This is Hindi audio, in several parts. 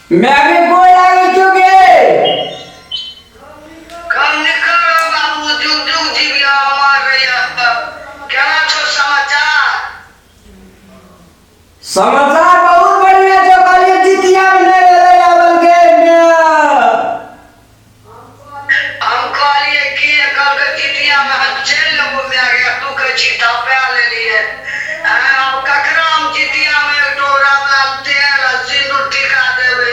मैं भी कोई आगे चुके कम निकल बाबू जुग जुग जीविया हमार रैया क्या छो समाचार बहुत बढ़िया जो काली जितिया में नहीं रहे यावल के हम काली की कल के जितिया में हम चल लोगों में आ गया तू के जीता पे ले लिए अब ककरा हम जितिया में डोरा में तेल सिंदूर टिका देवे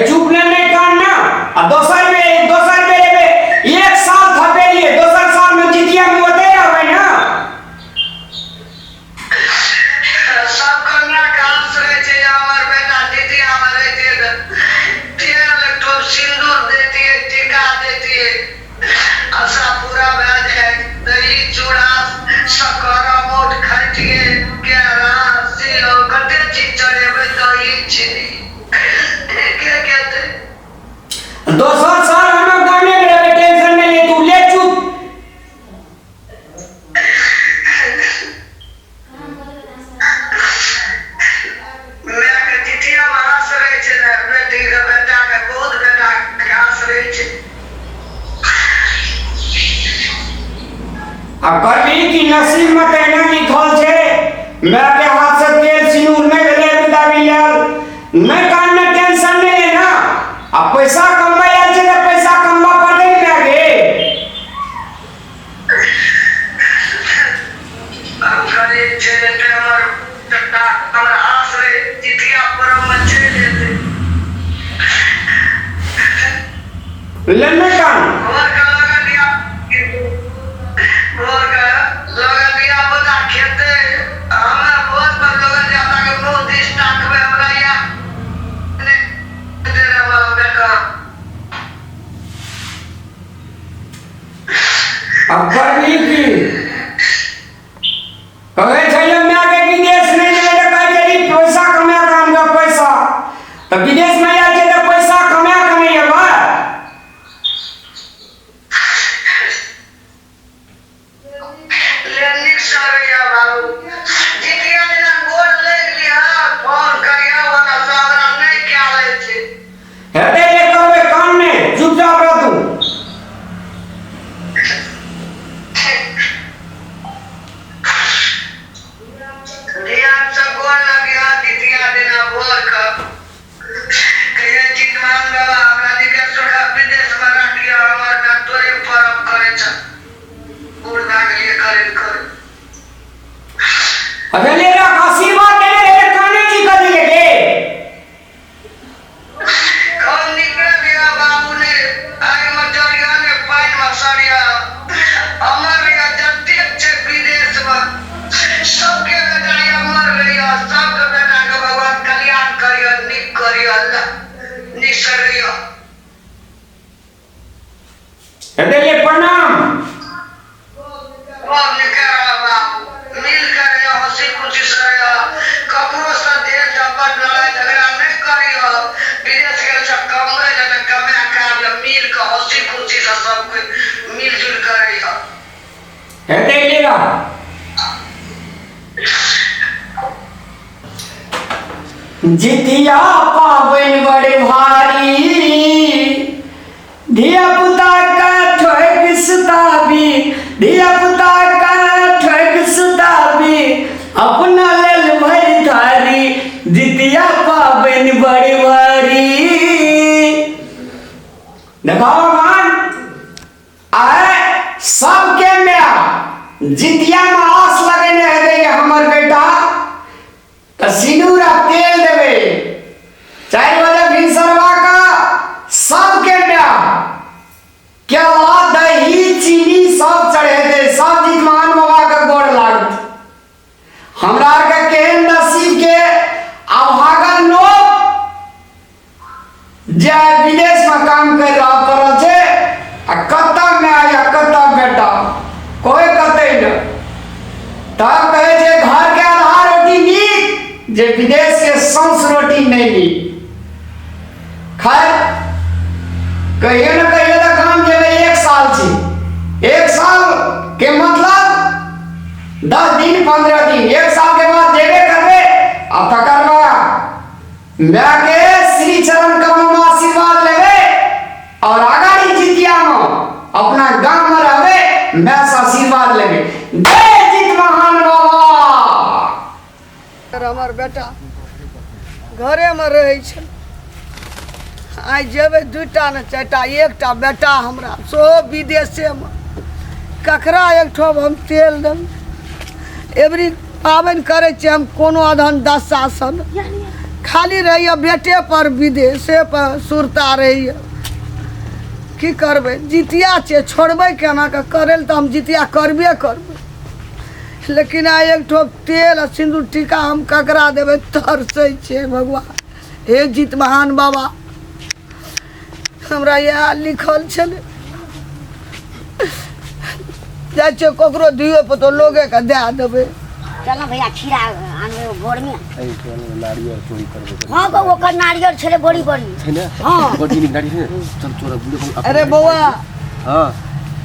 चुप नहीं करना और दोसर मेरे में एक साल थपेलिए दोसर साल में जितिया में होते रहे ना सब करना काम से जे हमर बेटा जितिया में रहते तेल तो सिंदूर देती है टिका देती है ऐसा पूरा बैज है दही चूड़ा शक्कर मोट खटिए केरा सेव कते चीज चढ़ेबे दही चीनी के कहते दोसर साल हम गाने में रहे टेंशन नहीं ले तू ले चुप मैं के जितिया में हंस रहे छे ना बेटी के बेटा के बहुत बेटा के हंस रहे छे अब कभी की नसीब में कहना लिखल छे मैं के हाथ से तेल सिंदूर में गले विदा मिलल मैं कान में टेंशन नहीं लेना अब पैसा कमाया छे तो पैसा कमा पड़े लगे हम करे छे ते हमर बेटा हमरा हंस रहे जितिया पर हम छे लेते लेने कान और का लगा दिया और का लगा दिया बता खेते हमें बहुत पर लगा जाता के बहुत स्टाक में हमरा या ने तेरे वाला बेटा अब कभी की कहे छले मैं के विदेश नहीं जाए तो कहे चली पैसा कमाया काम का पैसा तो विदेश में जाके तो पैसा कमाया कमाई है बा लेनिक सरिया बाबू जितिया दिन गोल ले लिया फोन करिया वाला सावरा नहीं क्या ले छे हेते ये करबे काम में चुपचाप रह तू ध्यान से गोल लगिया जितिया दिन बोल का कहे जितमान बाबा हमरा दिके सुखा विदेश में रखिया हमर ना तोरे परब करे छ बूढ़ भाग लिए करे अबे ले रहा आशीर्वाद देने रे काने जी कर लेके कौन निकल गया बाबू ने आगे मजरिया ने पाइन मसारिया अमर या जत्ती अच्छे विदेश में सबके बेटा अमर रहिया सबके बेटा के भगवान कल्याण करियो निक करियो अल्लाह निसरियो हेते ले प्रणाम और निकल बाबू मिल कर यो हंसी खुशी से कपड़ों से दे जबर लड़ाई झगड़ा नहीं करियो विदेश के सब कमरे न कमे का मिल के हंसी खुशी से सब कोई मिलजुल करियो हेते ले रहा जितिया पावन बड़े भारी धिया पुता का ठग सुताबी धिया पुता का ठग सुताबी अपना लेल भर थारी जितिया पावन बड़े भारी देखो भगवान आए सबके में जितिया में आस लगने है हमर बेटा तो सिंदूर आ तेल देवे 4 बजे फिर सरवा का सबके ब्याह क्या बात दही चीनी सब चढ़े थे सब जितमान बाबा का गोड़ लागत हमरा के केहन नसीब के अभागन लोग जे विदेश में काम कर रहा पड़ल छे आ कत्ता में आया कत्ता बेटा कोई कते न तब कहे जे घर के आधार रोटी नीक जे विदेश के संस रोटी नहीं ली खैर कहिए न कहिए तो काम जे 1 साल छी 1 साल के मतलब 10 दिन 15 दिन 1 साल के बाद जेबे करबे अब तकरबा मैं के श्री चरण कमल में आशीर्वाद लेबे और आगाड़ी जितिया में अपना गांव में रहबे मैं से आशीर्वाद लेबे। जय जीत महान बाबा। हमार बेटा घरे में रहे छे आई जेबे दूटा न चारटा एकटा बेटा हमरा सो विदेशे में ककरा एक ठो हम तेल देब एवरी पाबनि करे छे हम कोनो अधन दशा सन खाली रहिए बेटे पर विदेशे पर सुरता रहिए की करबे जितिया छे छोड़बे केना के करे तो हम जितिया करबे करबे लेकिन आई एक ठो तेल सिंदूर टीका हम ककरा देवे तरसे छे भगवान। हे जीत महान बाबा हमरा यहाँ लिखल छले जाय छे ककरो दियो पर तो लोगे के दे देबे। चलो भैया खीरा आने बोर में नारियल चोरी करबे। हाँ गो ओकर नारियल छले बड़ी बड़ी है ना हाँ बड़ी निक नारियल है चल चोरा बुढ़ो। अरे बउआ हां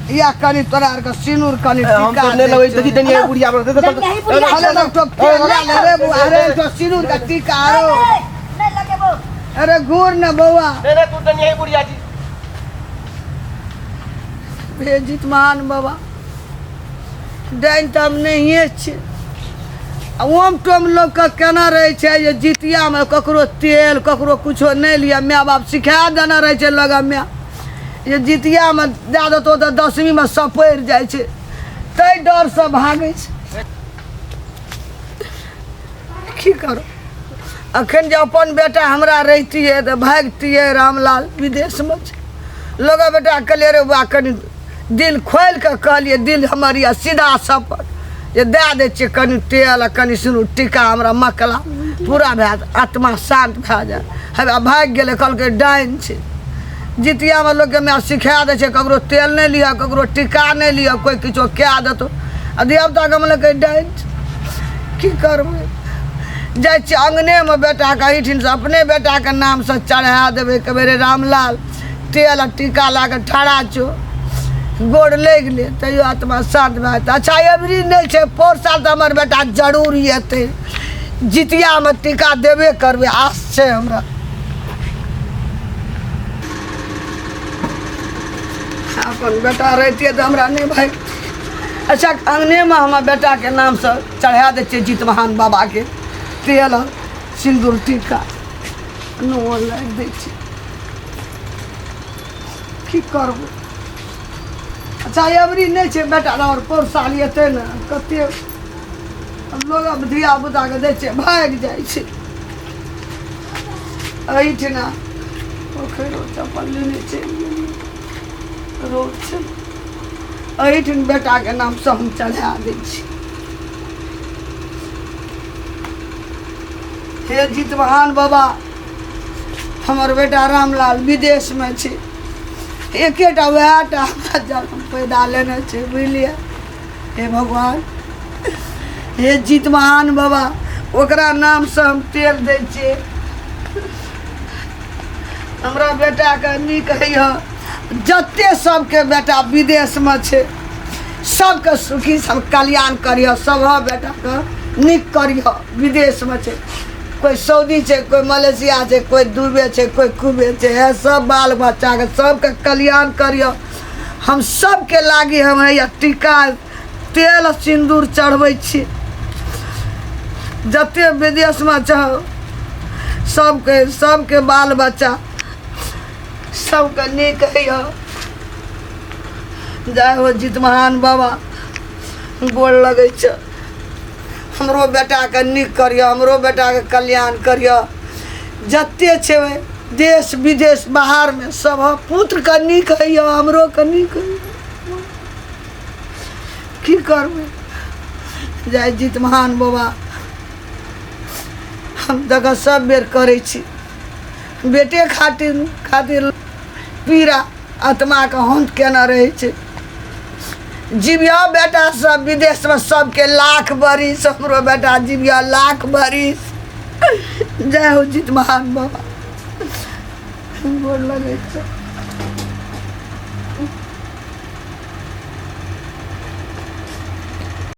या कनी तोरा आर के सिनूर कनी हम टीका तो ले लेबै देखी दनिया बुढ़िया पर यही बुढ़िया अरे एक ठो तेल ले रे बउआ अरे एक ठो सिनूर का टीका आरो नहीं लगे वो अरे घूर न बउआ ने तू दनिया बुढ़िया जी। हे जीत महान बाबा डाइन त हम नहिए छे ओम टोम लोग के केना रहे छे जे जितिया में ककरो तेल ककरो कुछो नहीं लिया माय बाप सिखा देना रहे छे लगा में ये जितिया में दे देतो तो 10वीं में सपैर जाय छे तै डर से भागे छे की करो अखन जे अपन बेटा हमरा रहतिए तो भागतिए रामलाल विदेश में छे लोग बेटा कहलिए रे बा कनी दिल खोल के कहलिए दिल हमारी सीधा सफर ये दे दे छे कनी तेल कनी सिनूर टीका हमरा मकला पूरा भए आत्मा शांत भए जाए हवे भाग गेले कल के डाइन छे जितिया में लोग के मैं सिखा दे छे ककरो तेल नहीं लिया ककरो टीका नहीं लिया कोई किछो क्या देतो आ देवता के मतलब के डाइन की करबे जाय छे अंगने में बेटा के एठिन से अपने बेटा के नाम से चढ़ा देबे के बेरे रामलाल तेल टीका ला के ठड़ा छो गोड़ लग ले तैयो आत्मा शांत भए। अच्छा एवरी नहीं छे पोर साल तो हमर बेटा जरूर एते जितिया में टीका देबे करबे आस छे हमरा। अपन बेटा रहते तो हमरा नहीं भाई। अच्छा अंगने में हमार बेटा के नाम से चढ़ा दे छे जीत महान बाबा के तेल सिंदूर टीका नो लग दे छे की करबो। अच्छा एवरी नहीं छे बेटा और पोर साल एते न कते लोग अब धिया बुता के दे छे भाग जाय छे एठिना पोखरो चप्पल लेने छे रोड छे एठिन बेटा के नाम से हम चढ़ा दे छी। हे जीत महान बाबा हमर बेटा रामलाल विदेश में छे एकेटा वएहटा जन्म पैदा लेने छे बुझलिए। हे भगवान हे जीत महान बाबा ओकरा नाम से हम तेल दे छिए हमरा बेटा के नीक है जते सबके बेटा विदेश में छे सबके सुखी सब कल्याण करियो सब बेटा के नीक करियो विदेश में छे कोई सऊदी छे कोई मलेशिया छे कोई दुबई छे कोई कुवैत छे है सब बाल बच्चा के सबके कल्याण करियो। हम सबके लागी हम है टीका तेल सिंदूर चढ़बै छी जते विदेश में चाहो सबके बाल बच्चा सबके नीक है जय हो जीत महान बाबा गोड़ लगे छ हमरो बेटा के नीक करियो हमरो बेटा के कल्याण करियो जते छे देश विदेश बाहर में सब पुत्र के नीक है हमरो के नीक है की करबे। जय जीत महान बाबा हम जगह सब बेर करे छी बेटे खातिर पीड़ा आत्मा के हंत केना रहे छे जीविया बेटा सब विदेश में सबके लाख बरिस हमरो बेटा जीविया लाख बरिस। जय हो जीत महान बाबा गोड़ लगे छ।